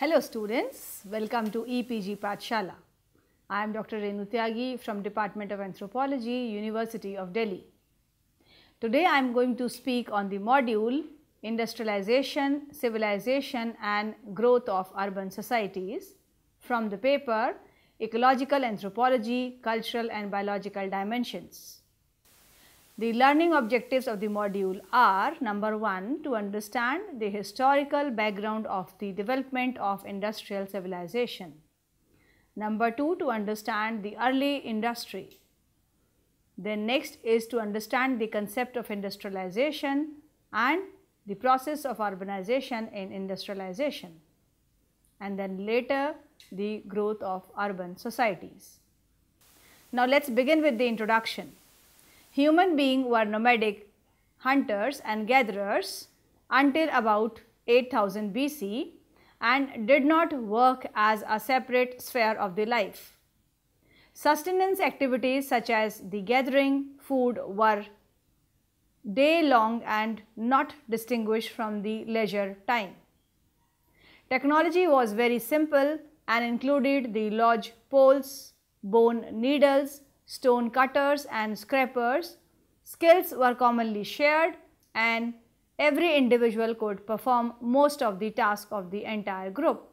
Hello students, welcome to EPG Pathshala. I am Dr. Renu Tyagi from Department of Anthropology, University of Delhi. Today I am going to speak on the module Industrialization, Civilization and Growth of Urban Societies from the paper Ecological Anthropology, Cultural and Biological Dimensions. The learning objectives of the module are: number 1, to understand the historical background of the development of industrial civilization. Number 2, to understand the early industry. Then next is to understand the concept of industrialization and the process of urbanization in industrialization. And then later the growth of urban societies. Now let us begin with the introduction. Human beings were nomadic hunters and gatherers until about 8000 BC and did not work as a separate sphere of the life. Sustenance activities such as the gathering food were day-long and not distinguished from the leisure time. Technology was very simple and included the lodge poles, bone needles, stone cutters and scrapers. Skills were commonly shared and every individual could perform most of the tasks of the entire group.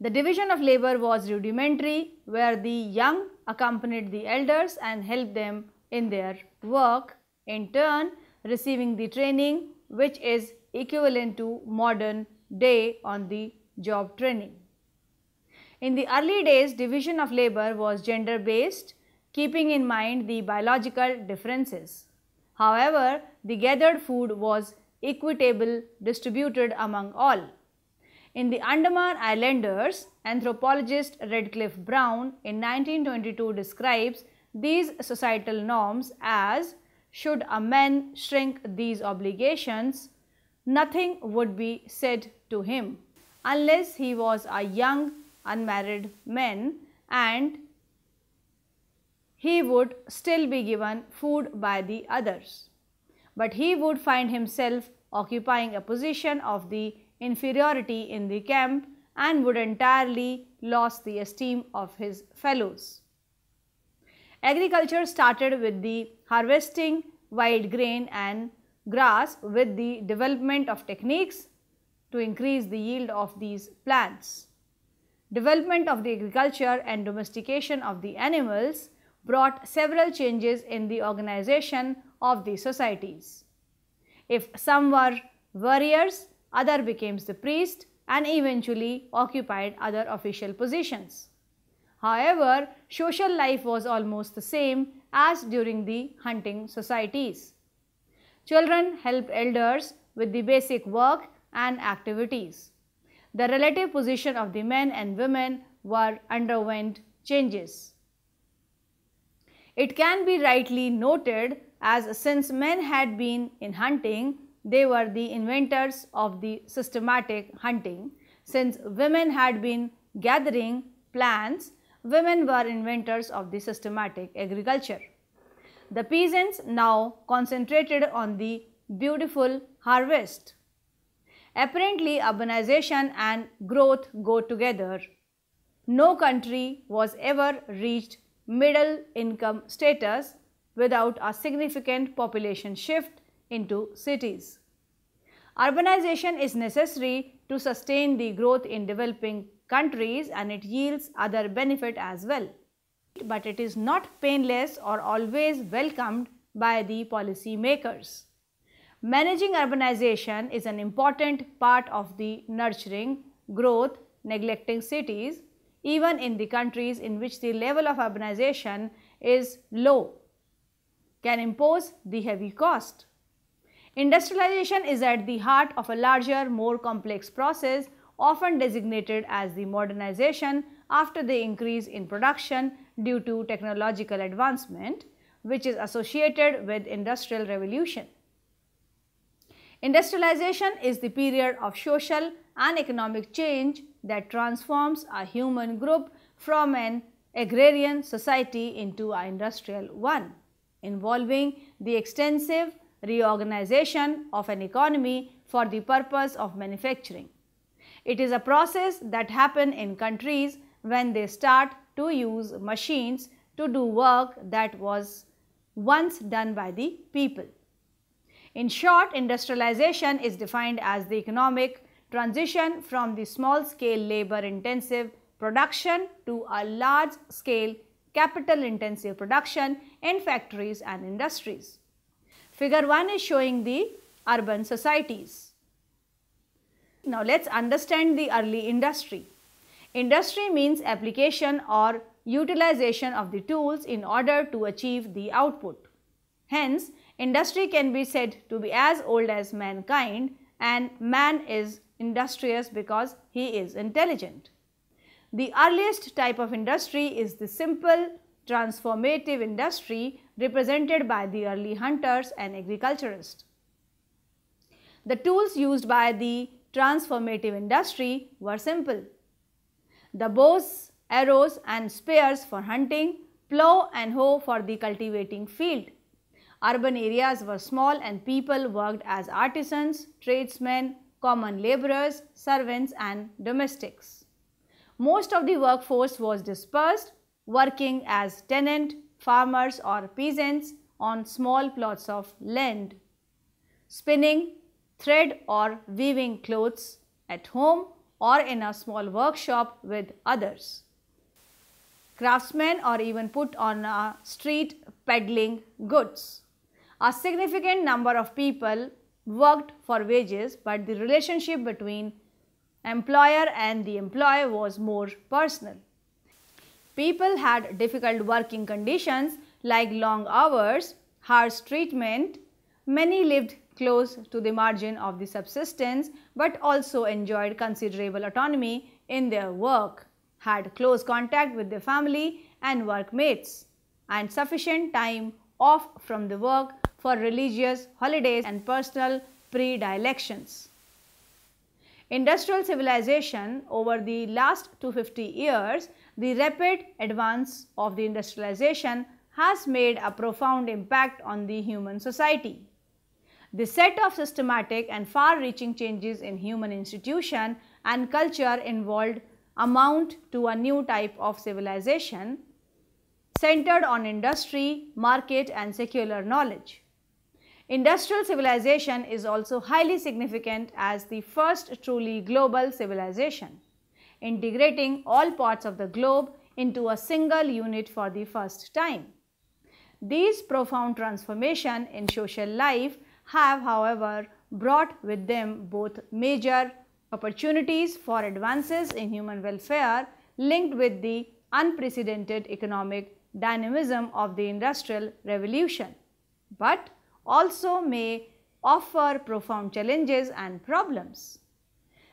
The division of labor was rudimentary, where the young accompanied the elders and helped them in their work, in turn receiving the training which is equivalent to modern day on the job training. In the early days, division of labor was gender based, keeping in mind the biological differences. However, the gathered food was equitable distributed among all. In the Andaman Islanders, anthropologist Redcliffe Brown in 1922 describes these societal norms as: should a man shrink these obligations, nothing would be said to him unless he was a young unmarried man, and he would still be given food by the others, but he would find himself occupying a position of the inferiority in the camp and would entirely lose the esteem of his fellows. Agriculture started with the harvesting wild grain and grass with the development of techniques to increase the yield of these plants. Development of the agriculture and domestication of the animals brought several changes in the organization of the societies. If some were warriors, others became the priest and eventually occupied other official positions. However, social life was almost the same as during the hunting societies. Children helped elders with the basic work and activities. The relative position of the men and women underwent changes. It can be rightly noted, as since men had been in hunting, they were the inventors of the systematic hunting. Since women had been gathering plants, women were inventors of the systematic agriculture. The peasants now concentrated on the beautiful harvest. Apparently, urbanization and growth go together. No country was ever reached middle income status without a significant population shift into cities. Urbanization is necessary to sustain the growth in developing countries, and it yields other benefit as well. But it is not painless or always welcomed by the policy makers. Managing urbanization is an important part of the nurturing growth. Neglecting cities, even in the countries in which the level of urbanization is low, can impose the heavy cost. Industrialization is at the heart of a larger, more complex process, often designated as the modernization after the increase in production due to technological advancement, which is associated with industrial revolution. Industrialization is the period of social and economic change that transforms a human group from an agrarian society into an industrial one, involving the extensive reorganization of an economy for the purpose of manufacturing. It is a process that happens in countries when they start to use machines to do work that was once done by the people. In short, industrialization is defined as the economic transition from the small-scale labor-intensive production to a large-scale capital-intensive production in factories and industries. Figure 1 is showing the urban societies. Now let's understand the early industry. Industry means application or utilization of the tools in order to achieve the output. Hence, industry can be said to be as old as mankind, and man is industrious because he is intelligent. The earliest type of industry is the simple transformative industry represented by the early hunters and agriculturists. The tools used by the transformative industry were simple. The bows, arrows and spears for hunting, plough and hoe for the cultivating field. Urban areas were small and people worked as artisans, tradesmen, common labourers, servants and domestics. Most of the workforce was dispersed, working as tenant, farmers or peasants on small plots of land, spinning, thread or weaving clothes at home or in a small workshop with others. Craftsmen or even put on a street peddling goods. A significant number of people worked for wages, but the relationship between employer and the employee was more personal. People had difficult working conditions like long hours, harsh treatment. Many lived close to the margin of the subsistence, but also enjoyed considerable autonomy in their work, had close contact with their family and workmates, and sufficient time off from the work for religious holidays and personal predilections. Industrial civilization. Over the last 250 years, the rapid advance of the industrialization has made a profound impact on the human society. The set of systematic and far-reaching changes in human institution and culture involved amount to a new type of civilization centered on industry, market and secular knowledge. Industrial civilization is also highly significant as the first truly global civilization, integrating all parts of the globe into a single unit for the first time. These profound transformations in social life have, however, brought with them both major opportunities for advances in human welfare linked with the unprecedented economic dynamism of the Industrial Revolution, but also may offer profound challenges and problems.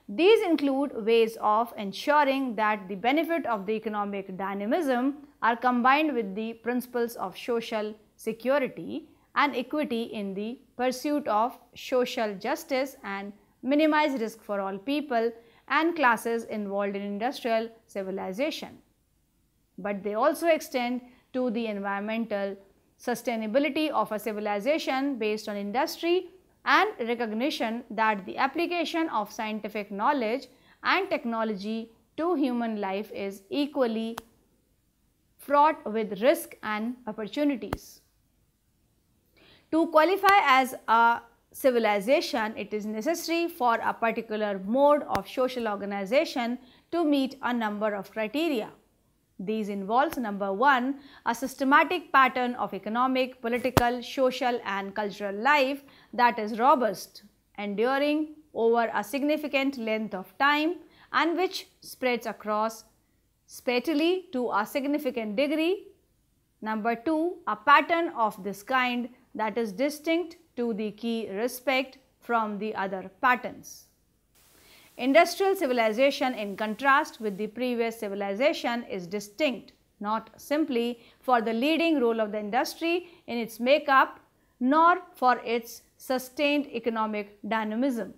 These include ways of ensuring that the benefit of the economic dynamism are combined with the principles of social security and equity in the pursuit of social justice and minimize risk for all people and classes involved in industrial civilization. But they also extend to the environmental sustainability of a civilization based on industry and recognition that the application of scientific knowledge and technology to human life is equally fraught with risk and opportunities. To qualify as a civilization, it is necessary for a particular mode of social organization to meet a number of criteria. These involves number 1, a systematic pattern of economic, political, social and cultural life that is robust, enduring over a significant length of time and which spreads across spatially to a significant degree. Number 2, a pattern of this kind that is distinct to the key respect from the other patterns. Industrial civilization, in contrast with the previous civilization, is distinct not simply for the leading role of the industry in its makeup, nor for its sustained economic dynamism.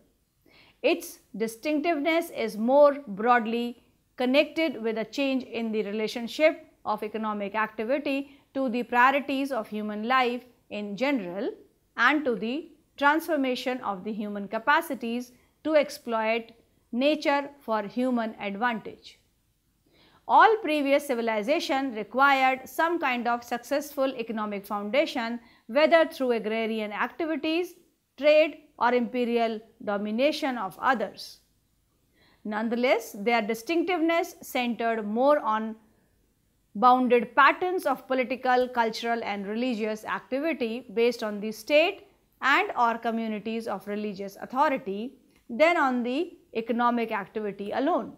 Its distinctiveness is more broadly connected with a change in the relationship of economic activity to the priorities of human life in general and to the transformation of the human capacities to exploit nature for human advantage. All previous civilization required some kind of successful economic foundation, whether through agrarian activities, trade or imperial domination of others. Nonetheless, their distinctiveness centered more on bounded patterns of political, cultural and religious activity based on the state and or communities of religious authority than on the economic activity alone.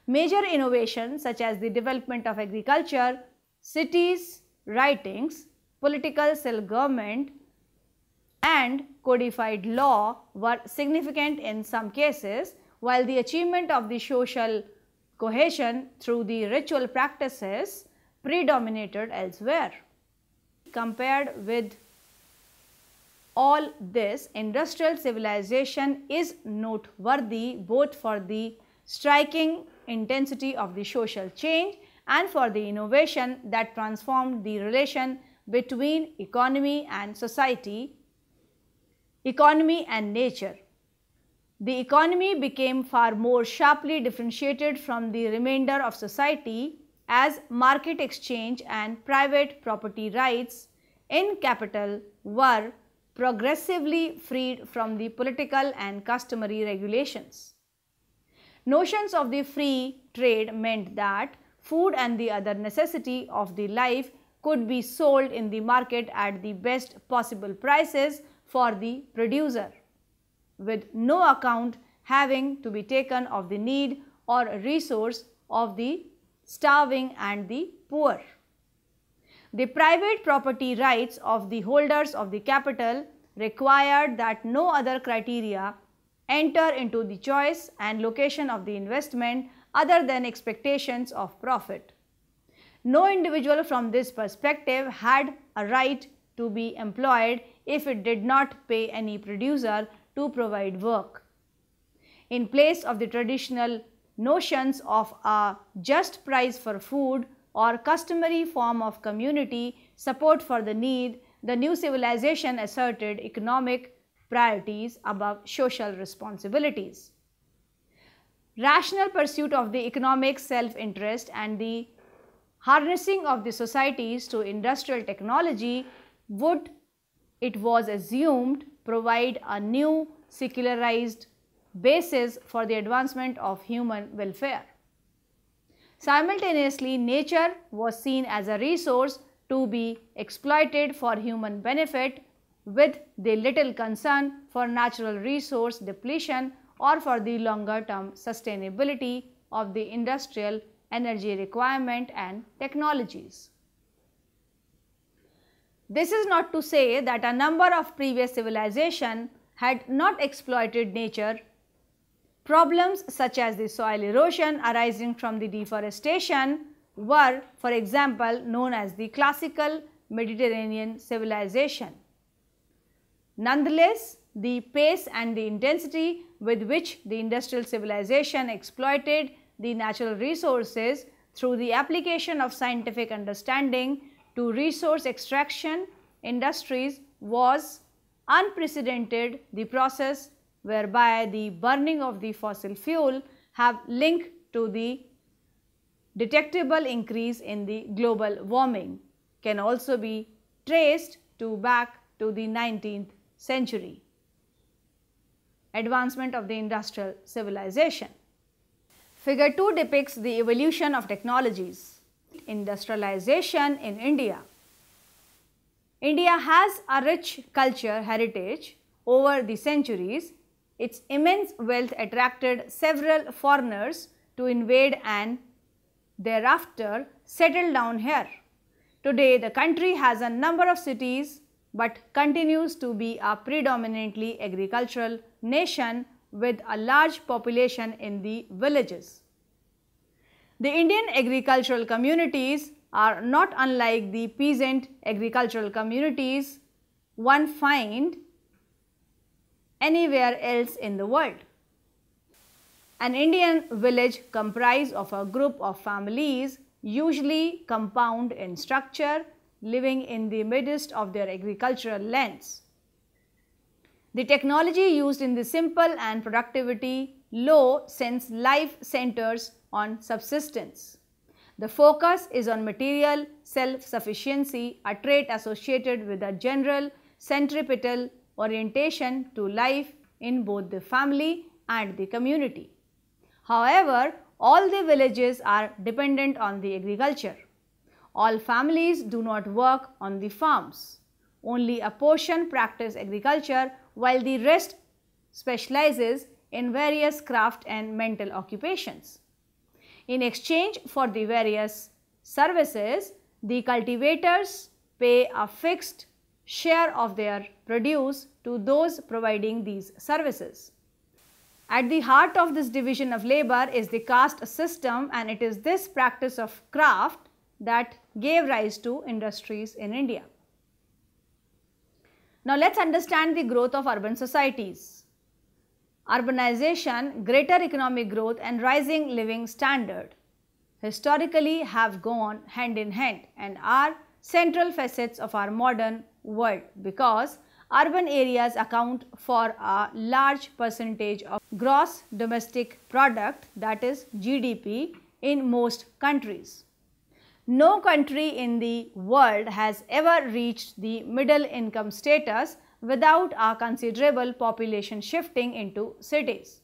Major innovations such as the development of agriculture, cities, writings, political self-government and codified law were significant in some cases, while the achievement of the social cohesion through the ritual practices predominated elsewhere. Compared with all this, industrial civilization is noteworthy both for the striking intensity of the social change and for the innovation that transformed the relation between economy and society, economy and nature. The economy became far more sharply differentiated from the remainder of society as market exchange and private property rights in capital were progressively freed from the political and customary regulations. Notions of the free trade meant that food and the other necessity of the life could be sold in the market at the best possible prices for the producer, with no account having to be taken of the need or resource of the starving and the poor. The private property rights of the holders of the capital required that no other criteria enter into the choice and location of the investment other than expectations of profit. No individual from this perspective had a right to be employed if it did not pay any producer to provide work. In place of the traditional notions of a just price for food or customary form of community support for the need, the new civilization asserted economic priorities above social responsibilities. Rational pursuit of the economic self-interest and the harnessing of the societies to industrial technology would, it was assumed, provide a new secularized basis for the advancement of human welfare. Simultaneously, nature was seen as a resource to be exploited for human benefit, with the little concern for natural resource depletion or for the longer term sustainability of the industrial energy requirement and technologies. This is not to say that a number of previous civilizations had not exploited nature. Problems such as the soil erosion arising from the deforestation were, for example, known as the classical Mediterranean civilization. Nonetheless, the pace and the intensity with which the industrial civilization exploited the natural resources through the application of scientific understanding to resource extraction industries was unprecedented. The process whereby the burning of the fossil fuel have linked to the detectable increase in the global warming can also be traced back to the 19th century. Advancement of the industrial civilization. Figure 2 depicts the evolution of technologies. Industrialization in India. India has a rich culture heritage over the centuries. Its immense wealth attracted several foreigners to invade and thereafter settle down here. Today, the country has a number of cities but continues to be a predominantly agricultural nation with a large population in the villages. The Indian agricultural communities are not unlike the peasant agricultural communities one finds anywhere else in the world. An Indian village comprised of a group of families, usually compound in structure, living in the midst of their agricultural lands. The technology used in the simple and productivity low since life centers on subsistence. The focus is on material self-sufficiency, a trait associated with a general centripetal orientation to life in both the family and the community. However, all the villages are dependent on the agriculture. All families do not work on the farms. Only a portion practice agriculture while the rest specializes in various craft and mental occupations. In exchange for the various services, the cultivators pay a fixed share of their produce to those providing these services. At the heart of this division of labor is the caste system, and it is this practice of craft that gave rise to industries in India. Now let us understand the growth of urban societies. Urbanization, greater economic growth and rising living standard historically have gone hand in hand and are central facets of our modern world, because urban areas account for a large percentage of gross domestic product, that is GDP, in most countries. No country in the world has ever reached the middle income status without a considerable population shifting into cities.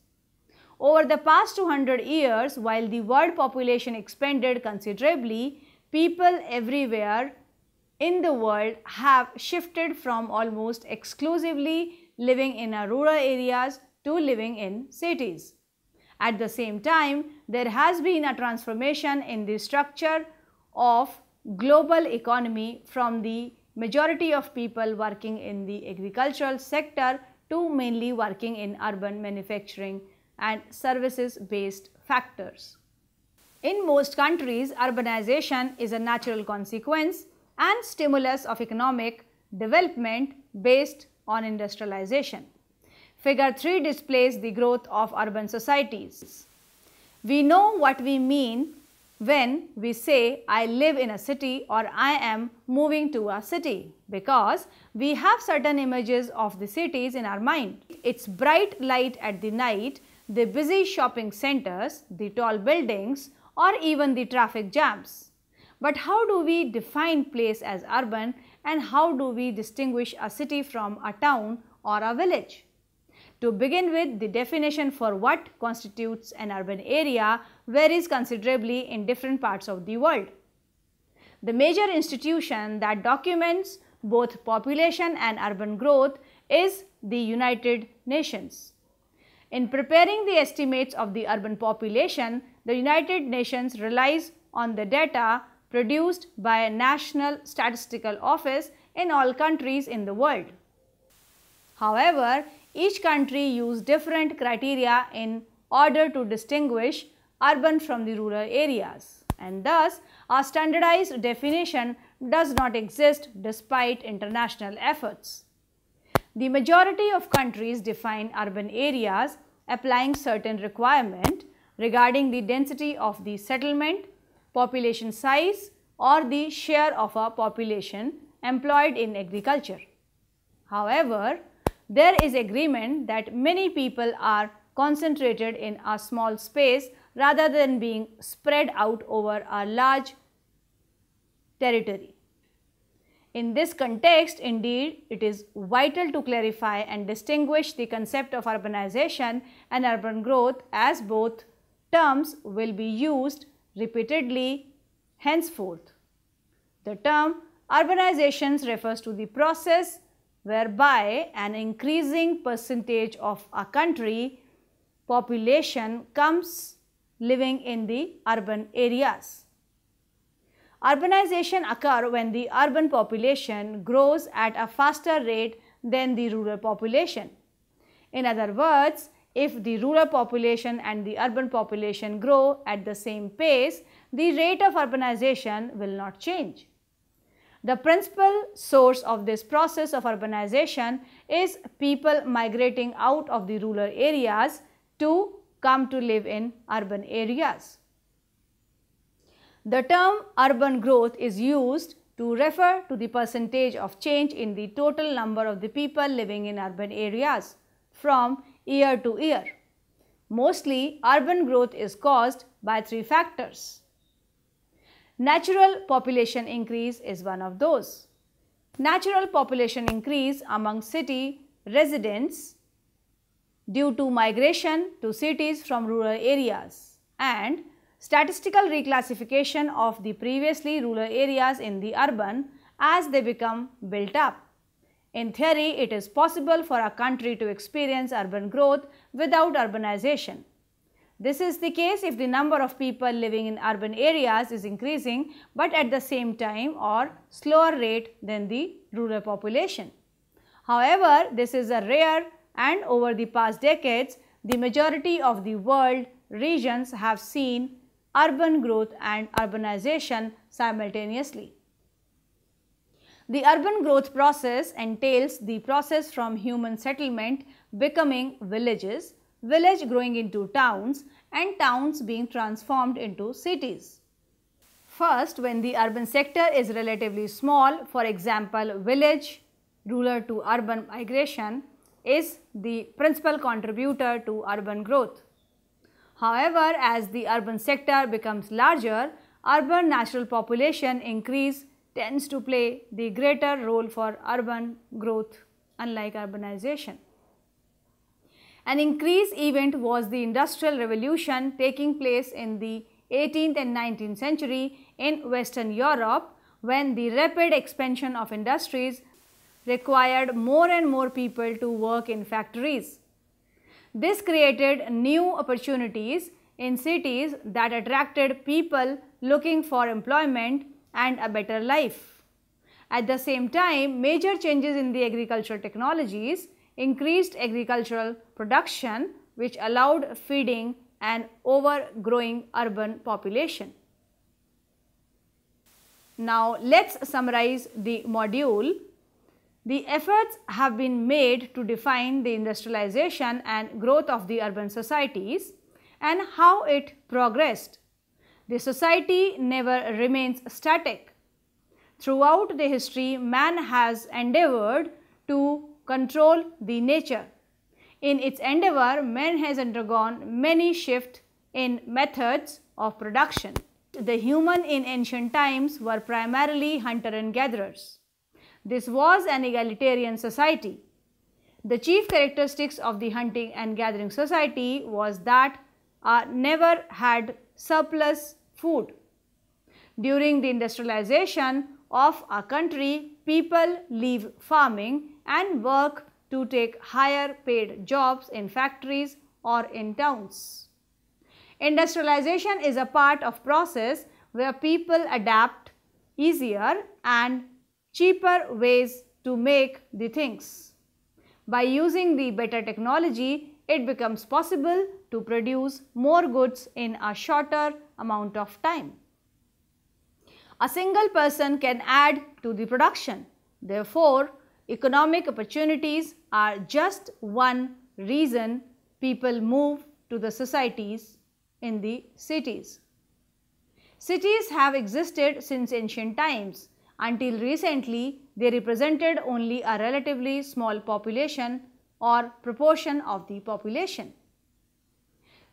Over the past 200 years, while the world population expanded considerably, people everywhere in the world have shifted from almost exclusively living in rural areas to living in cities. At the same time, there has been a transformation in the structure of global economy from the majority of people working in the agricultural sector to mainly working in urban manufacturing and services based factors. In most countries, urbanization is a natural consequence and stimulus of economic development based on industrialization. Figure 3 displays the growth of urban societies. We know what we mean when we say I live in a city or I am moving to a city, because we have certain images of the cities in our mind. Its bright light at the night, the busy shopping centers, the tall buildings, or even the traffic jams. But how do we define place as urban, and how do we distinguish a city from a town or a village? To begin with, the definition for what constitutes an urban area varies considerably in different parts of the world. The major institution that documents both population and urban growth is the United Nations. In preparing the estimates of the urban population, the United Nations relies on the data produced by a national statistical office in all countries in the world. However, each country uses different criteria in order to distinguish urban from the rural areas, and thus a standardized definition does not exist despite international efforts. The majority of countries define urban areas applying certain requirements regarding the density of the settlement, population size, or the share of a population employed in agriculture. However, there is agreement that many people are concentrated in a small space rather than being spread out over a large territory. In this context, indeed, it is vital to clarify and distinguish the concept of urbanization and urban growth, as both terms will be used repeatedly henceforth. The term urbanization refers to the process whereby an increasing percentage of a country population comes living in the urban areas. Urbanization occurs when the urban population grows at a faster rate than the rural population. In other words, if the rural population and the urban population grow at the same pace, the rate of urbanization will not change. The principal source of this process of urbanization is people migrating out of the rural areas to come to live in urban areas. The term urban growth is used to refer to the percentage of change in the total number of the people living in urban areas from year to year. Mostly, urban growth is caused by three factors. Natural population increase is one of those. Natural population increase among city residents due to migration to cities from rural areas and statistical reclassification of the previously rural areas in the urban as they become built up. In theory, it is possible for a country to experience urban growth without urbanization. This is the case if the number of people living in urban areas is increasing but at the same time or slower rate than the rural population. However, this is a rare, and over the past decades, the majority of the world regions have seen urban growth and urbanization simultaneously. The urban growth process entails the process from human settlement becoming villages, village growing into towns, and towns being transformed into cities. First, when the urban sector is relatively small, for example, village, rural to urban migration is the principal contributor to urban growth. However, as the urban sector becomes larger, urban natural population increase tends to play the greater role for urban growth, unlike urbanization. An increased event was the Industrial Revolution taking place in the 18th and 19th century in Western Europe, when the rapid expansion of industries required more and more people to work in factories. This created new opportunities in cities that attracted people looking for employment and a better life. At the same time, major changes in the agricultural technologies increased agricultural production, which allowed feeding an overgrowing urban population. Now, let's summarize the module. The efforts have been made to define the industrialization and growth of the urban societies and how it progressed. The society never remains static. Throughout the history, man has endeavored to control the nature. In its endeavor, man has undergone many shifts in methods of production. The human in ancient times were primarily hunter and gatherers. This was an egalitarian society. The chief characteristics of the hunting and gathering society was that never had surplus food. During the industrialization of a country, people leave farming and work to take higher paid jobs in factories or in towns. Industrialization is a part of process where people adapt easier and cheaper ways to make the things. By using the better technology, it becomes possible to produce more goods in a shorter amount of time. A single person can add to the production. Therefore, economic opportunities are just one reason people move to the societies in the cities. Cities have existed since ancient times. Until recently, they represented only a relatively small population or proportion of the population.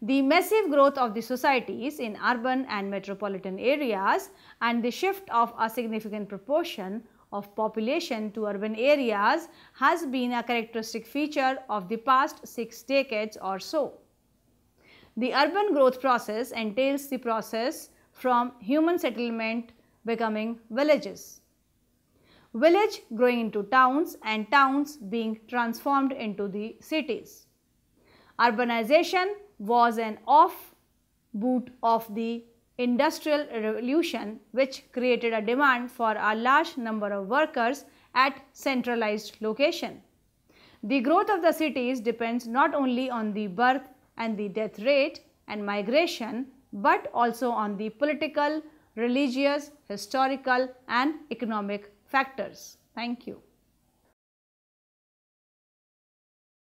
The massive growth of the societies in urban and metropolitan areas and the shift of a significant proportion of population to urban areas has been a characteristic feature of the past 6 decades or so. The urban growth process entails the process from human settlement becoming villages, village growing into towns and towns being transformed into the cities. Urbanization was an offshoot of the Industrial Revolution, which created a demand for a large number of workers at centralized location. The growth of the cities depends not only on the birth and the death rate and migration, but also on the political, religious, historical and economic factors. Thank you.